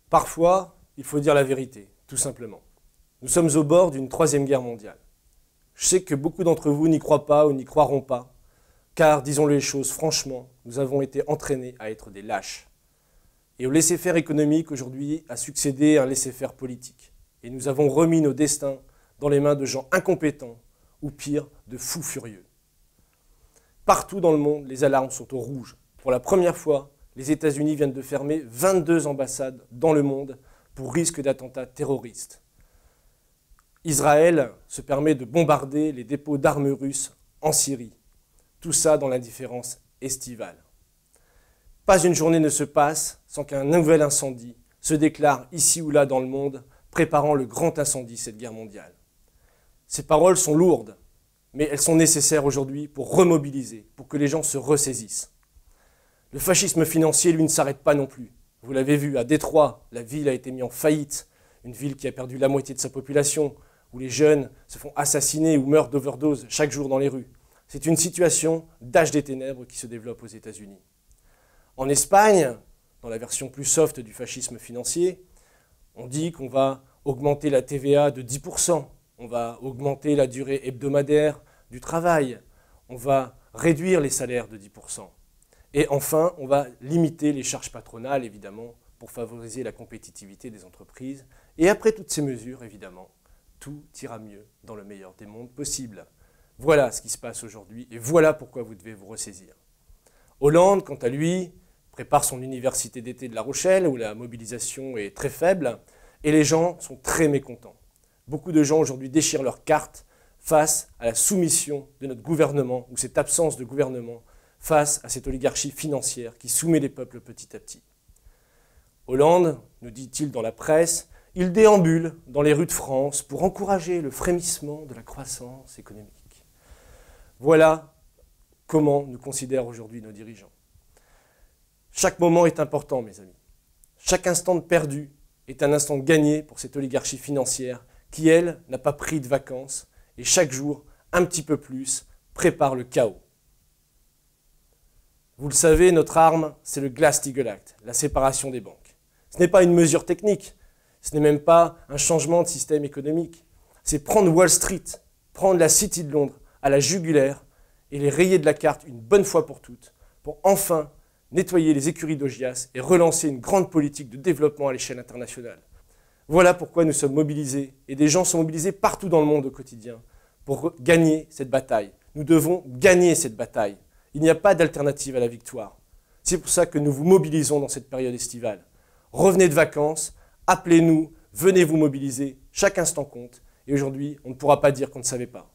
Parfois, il faut dire la vérité, tout simplement. Nous sommes au bord d'une troisième guerre mondiale. Je sais que beaucoup d'entre vous n'y croient pas ou n'y croiront pas, car, disons les choses franchement, nous avons été entraînés à être des lâches. Et au laisser-faire économique, aujourd'hui, a succédé un laisser-faire politique. Et nous avons remis nos destins dans les mains de gens incompétents, ou pire, de fous furieux. Partout dans le monde, les alarmes sont au rouge. Pour la première fois, les États-Unis viennent de fermer 22 ambassades dans le monde pour risque d'attentats terroristes. Israël se permet de bombarder les dépôts d'armes russes en Syrie. Tout ça dans l'indifférence estivale. Pas une journée ne se passe sans qu'un nouvel incendie se déclare ici ou là dans le monde, préparant le grand incendie, cette guerre mondiale. Ces paroles sont lourdes, mais elles sont nécessaires aujourd'hui pour remobiliser, pour que les gens se ressaisissent. Le fascisme financier, lui, ne s'arrête pas non plus. Vous l'avez vu, à Détroit, la ville a été mise en faillite, une ville qui a perdu la moitié de sa population, où les jeunes se font assassiner ou meurent d'overdose chaque jour dans les rues. C'est une situation d'âge des ténèbres qui se développe aux États-Unis. En Espagne, dans la version plus soft du fascisme financier, on dit qu'on va augmenter la TVA de 10%, on va augmenter la durée hebdomadaire du travail, on va réduire les salaires de 10%. Et enfin, on va limiter les charges patronales, évidemment, pour favoriser la compétitivité des entreprises. Et après toutes ces mesures, évidemment, tout ira mieux dans le meilleur des mondes possible. Voilà ce qui se passe aujourd'hui et voilà pourquoi vous devez vous ressaisir. Hollande, quant à lui, prépare son université d'été de La Rochelle où la mobilisation est très faible et les gens sont très mécontents. Beaucoup de gens aujourd'hui déchirent leurs cartes face à la soumission de notre gouvernement ou cette absence de gouvernement face à cette oligarchie financière qui soumet les peuples petit à petit. Hollande, nous dit-il dans la presse, il déambule dans les rues de France pour encourager le frémissement de la croissance économique. Voilà comment nous considèrent aujourd'hui nos dirigeants. Chaque moment est important, mes amis. Chaque instant perdu est un instant gagné pour cette oligarchie financière qui, elle, n'a pas pris de vacances et chaque jour, un petit peu plus, prépare le chaos. Vous le savez, notre arme, c'est le Glass-Steagall Act, la séparation des banques. Ce n'est pas une mesure technique, ce n'est même pas un changement de système économique. C'est prendre Wall Street, prendre la City de Londres à la jugulaire et les rayer de la carte une bonne fois pour toutes, pour enfin nettoyer les écuries d'Augias et relancer une grande politique de développement à l'échelle internationale. Voilà pourquoi nous sommes mobilisés, et des gens sont mobilisés partout dans le monde au quotidien, pour gagner cette bataille. Nous devons gagner cette bataille. Il n'y a pas d'alternative à la victoire. C'est pour ça que nous vous mobilisons dans cette période estivale. Revenez de vacances, appelez-nous, venez vous mobiliser, chaque instant compte. Et aujourd'hui, on ne pourra pas dire qu'on ne savait pas.